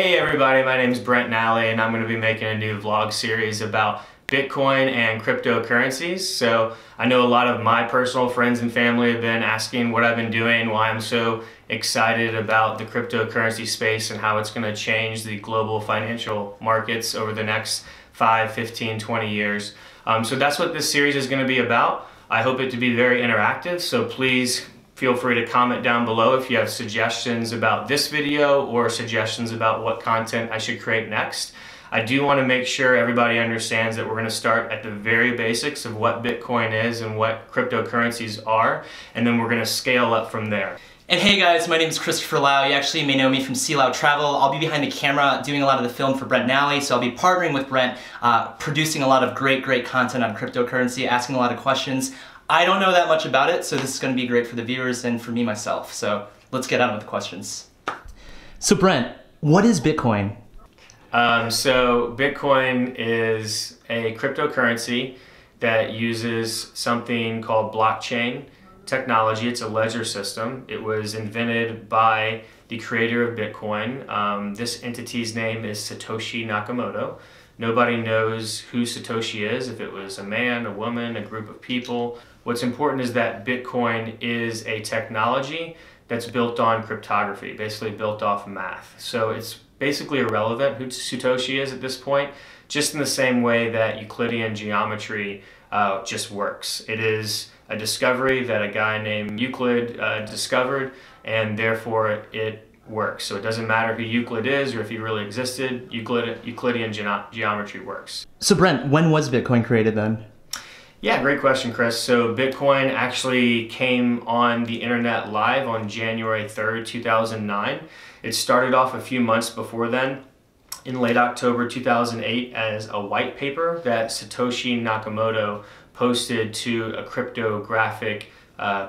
Hey everybody, my name is Brent Nally and I'm going to be making a new vlog series about Bitcoin and cryptocurrencies. So I know a lot of my personal friends and family have been asking what I've been doing, why I'm so excited about the cryptocurrency space and how it's going to change the global financial markets over the next 5, 15, 20 years. So that's what this series is going to be about. I hope it to be very interactive, so please feel free to comment down below if you have suggestions about this video or suggestions about what content I should create next. I do want to make sure everybody understands that we're going to start at the very basics of what Bitcoin is and what cryptocurrencies are, and then we're going to scale up from there. And hey guys, my name is Christopher Lau. You actually may know me from Lau Travel. I'll be behind the camera doing a lot of the film for Brent Nally, so I'll be partnering with Brent, producing a lot of great content on cryptocurrency, asking a lot of questions. I don't know that much about it, so this is going to be great for the viewers and for me myself. So let's get on with the questions. So Brent, what is Bitcoin? So Bitcoin is a cryptocurrency that uses something called blockchain technology. It's a ledger system. It was invented by the creator of Bitcoin. This entity's name is Satoshi Nakamoto. Nobody knows who Satoshi is, if it was a man, a woman, a group of people. What's important is that Bitcoin is a technology that's built on cryptography, basically built off math. So it's basically irrelevant who Satoshi is at this point, just in the same way that Euclidean geometry just works. It is a discovery that a guy named Euclid discovered, and therefore it works. So it doesn't matter who Euclid is or if he really existed, Euclidean geometry works. So Brent, when was Bitcoin created then? Yeah, great question, Chris. So Bitcoin actually came on the internet live on January 3rd, 2009. It started off a few months before then, in late October 2008, as a white paper that Satoshi Nakamoto posted to a cryptographic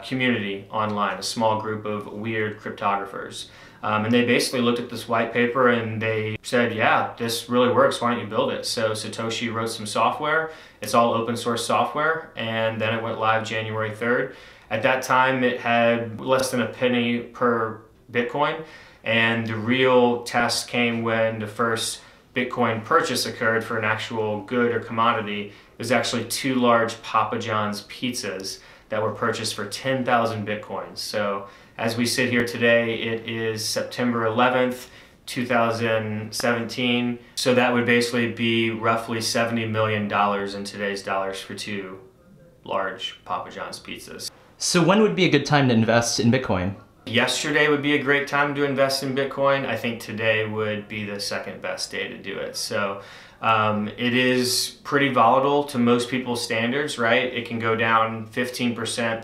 community online, a small group of weird cryptographers. And they basically looked at this white paper and they said, yeah, this really works, why don't you build it? So Satoshi wrote some software. It's all open source software, and then it went live January 3rd. At that time, it had less than a penny per Bitcoin, and the real test came when the first Bitcoin purchase occurred for an actual good or commodity. It was actually 2 large Papa John's pizzas that were purchased for 10,000 Bitcoins. So as we sit here today, it is September 11th, 2017. So that would basically be roughly $70 million in today's dollars for 2 large Papa John's pizzas. So when would be a good time to invest in Bitcoin? Yesterday would be a great time to invest in Bitcoin. I think today would be the second best day to do it. So it is pretty volatile to most people's standards, right? It can go down 15%,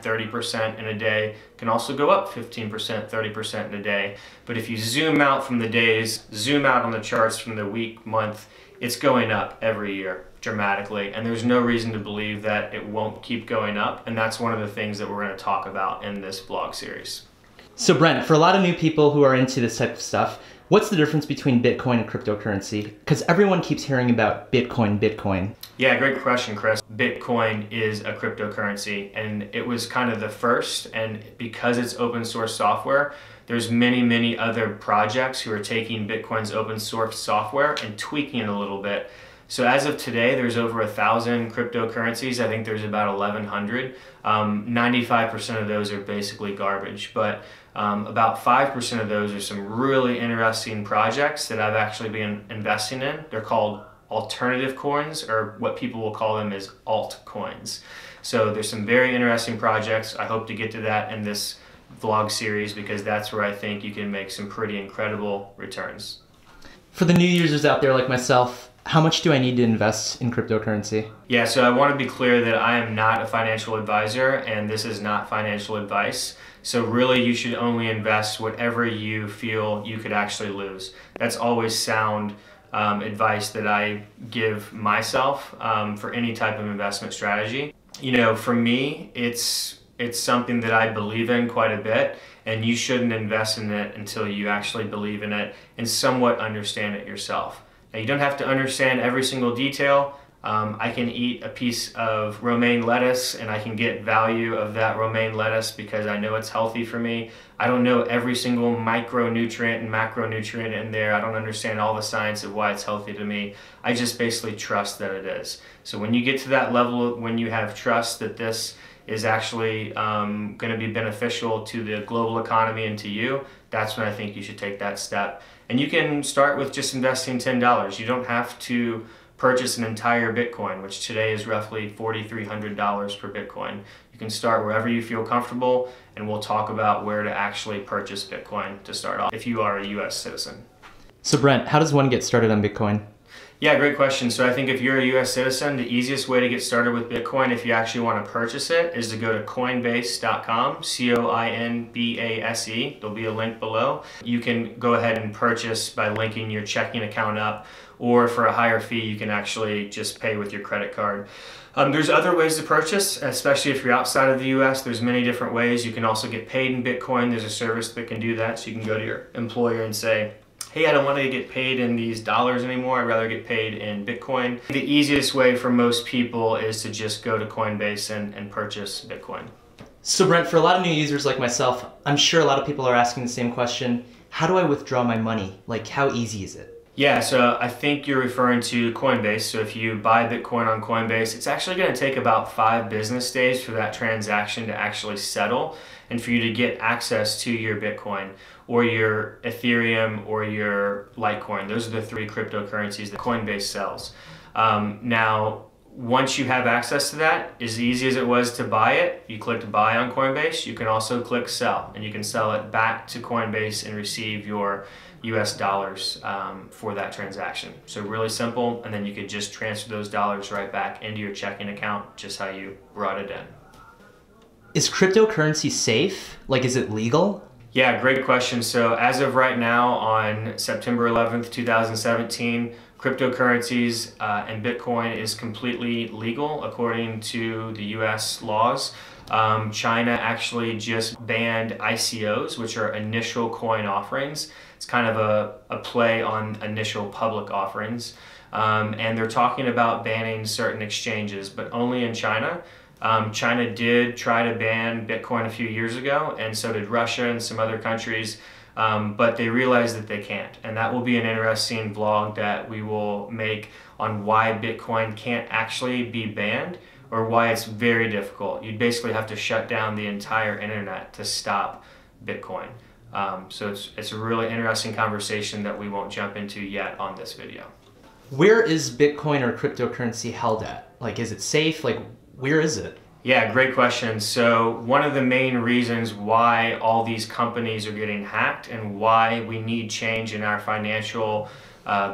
30% in a day. It can also go up 15%, 30% in a day. But if you zoom out from the days, zoom out on the charts from the week, month, it's going up every year dramatically. And there's no reason to believe that it won't keep going up. And that's one of the things that we're going to talk about in this vlog series. So Brent, for a lot of new people who are into this type of stuff, what's the difference between Bitcoin and cryptocurrency? Because everyone keeps hearing about Bitcoin. Yeah, great question, Chris. Bitcoin is a cryptocurrency, and it was kind of the first, and because it's open source software, there's many other projects who are taking Bitcoin's open source software and tweaking it a little bit. So as of today, there's over 1,000 cryptocurrencies. I think there's about 1,100. 95% of those are basically garbage, but about 5% of those are some really interesting projects that I've actually been investing in. They're called alternative coins, or what people will call them is altcoins. So there's some very interesting projects. I hope to get to that in this vlog series because that's where I think you can make some pretty incredible returns. For the new users out there like myself, how much do I need to invest in cryptocurrency? Yeah, so I want to be clear that I am not a financial advisor and this is not financial advice. So really you should only invest whatever you feel you could actually lose. That's always sound advice that I give myself for any type of investment strategy. You know, for me, it's something that I believe in quite a bit, and you shouldn't invest in it until you actually believe in it and somewhat understand it yourself. Now, you don't have to understand every single detail. I can eat a piece of romaine lettuce and I can get value of that romaine lettuce because I know it's healthy for me. I don't know every single micronutrient and macronutrient in there. I don't understand all the science of why it's healthy to me. I just basically trust that it is. So when you get to that level, when you have trust that this is actually going to be beneficial to the global economy and to you, that's when I think you should take that step. And you can start with just investing $10. You don't have to purchase an entire Bitcoin, which today is roughly $4,300 per Bitcoin. You can start wherever you feel comfortable, and we'll talk about where to actually purchase Bitcoin to start off if you are a US citizen. So Brent, how does one get started on Bitcoin? Yeah, great question. So I think if you're a US citizen, the easiest way to get started with Bitcoin, if you actually want to purchase it, is to go to coinbase.com, COINBASE. There'll be a link below. You can go ahead and purchase by linking your checking account up, or for a higher fee, you can actually just pay with your credit card. There's other ways to purchase, especially if you're outside of the US. There's many different ways. You can also get paid in Bitcoin. There's a service that can do that. So you can go to your employer and say, hey, I don't want to get paid in these dollars anymore. I'd rather get paid in Bitcoin. The easiest way for most people is to just go to Coinbase and purchase Bitcoin. So Brent, for a lot of new users like myself, I'm sure a lot of people are asking the same question. How do I withdraw my money? Like, how easy is it? Yeah, so I think you're referring to Coinbase. So if you buy Bitcoin on Coinbase, it's actually going to take about 5 business days for that transaction to actually settle and for you to get access to your Bitcoin or your Ethereum or your Litecoin. Those are the 3 cryptocurrencies that Coinbase sells. Now, once you have access to that, as easy as it was to buy it, you click buy on Coinbase. You can also click sell, and you can sell it back to Coinbase and receive your US dollars for that transaction. So really simple, and then you could just transfer those dollars right back into your checking account, just how you brought it in. Is cryptocurrency safe? Like, is it legal? Yeah, great question. So as of right now, on September 11th, 2017, cryptocurrencies and Bitcoin is completely legal according to the US laws. China actually just banned ICOs, which are initial coin offerings. It's kind of a play on initial public offerings. And they're talking about banning certain exchanges, but only in China. China did try to ban Bitcoin a few years ago, and so did Russia and some other countries, but they realized that they can't. And that will be an interesting vlog that we will make on why Bitcoin can't actually be banned, or why it's very difficult. You'd basically have to shut down the entire internet to stop Bitcoin. So it's a really interesting conversation that we won't jump into yet on this video. Where is Bitcoin or cryptocurrency held at? Like, is it safe? Like, where is it? Yeah, great question. So one of the main reasons why all these companies are getting hacked and why we need change in our financial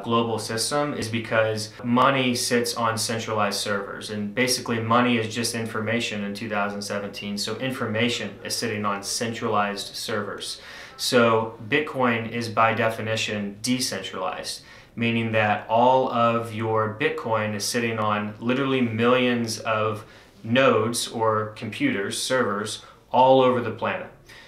global system is because money sits on centralized servers, and basically money is just information in 2017. So information is sitting on centralized servers. So Bitcoin is by definition decentralized, meaning that all of your Bitcoin is sitting on literally millions of nodes or computers, servers, all over the planet.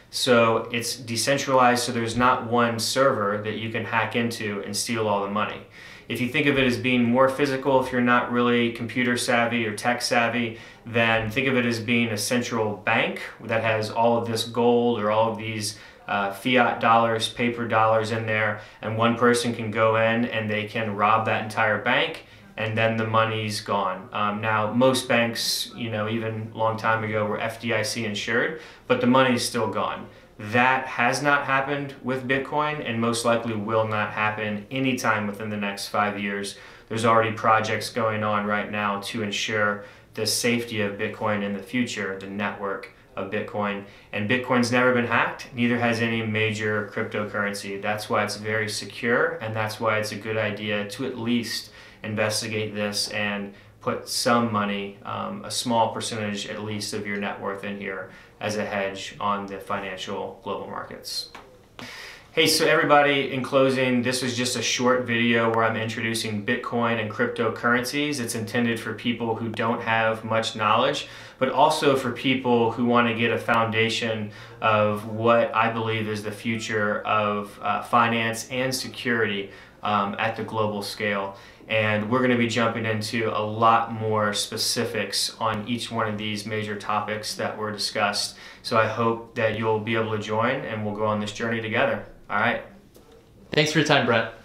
So it's decentralized, so there's not one server that you can hack into and steal all the money. If you think of it as being more physical, if you're not really computer savvy or tech savvy, then think of it as being a central bank that has all of this gold or all of these fiat dollars, paper dollars in there, and one person can go in and they can rob that entire bank, and then the money's gone. Now, most banks, even a long time ago, were FDIC insured, but the money's still gone. That has not happened with Bitcoin, and most likely will not happen anytime within the next 5 years. There's already projects going on right now to ensure the safety of Bitcoin in the future, the network of Bitcoin. And Bitcoin's never been hacked, neither has any major cryptocurrency. That's why it's very secure, and that's why it's a good idea to at least investigate this and put some money, a small percentage at least of your net worth in here as a hedge on the financial global markets. Hey, so everybody, in closing, this was just a short video where I'm introducing Bitcoin and cryptocurrencies. It's intended for people who don't have much knowledge, but also for people who want to get a foundation of what I believe is the future of finance and security at the global scale. And we're going to be jumping into a lot more specifics on each one of these major topics that were discussed. So I hope that you'll be able to join and we'll go on this journey together. All right. Thanks for your time, Brent.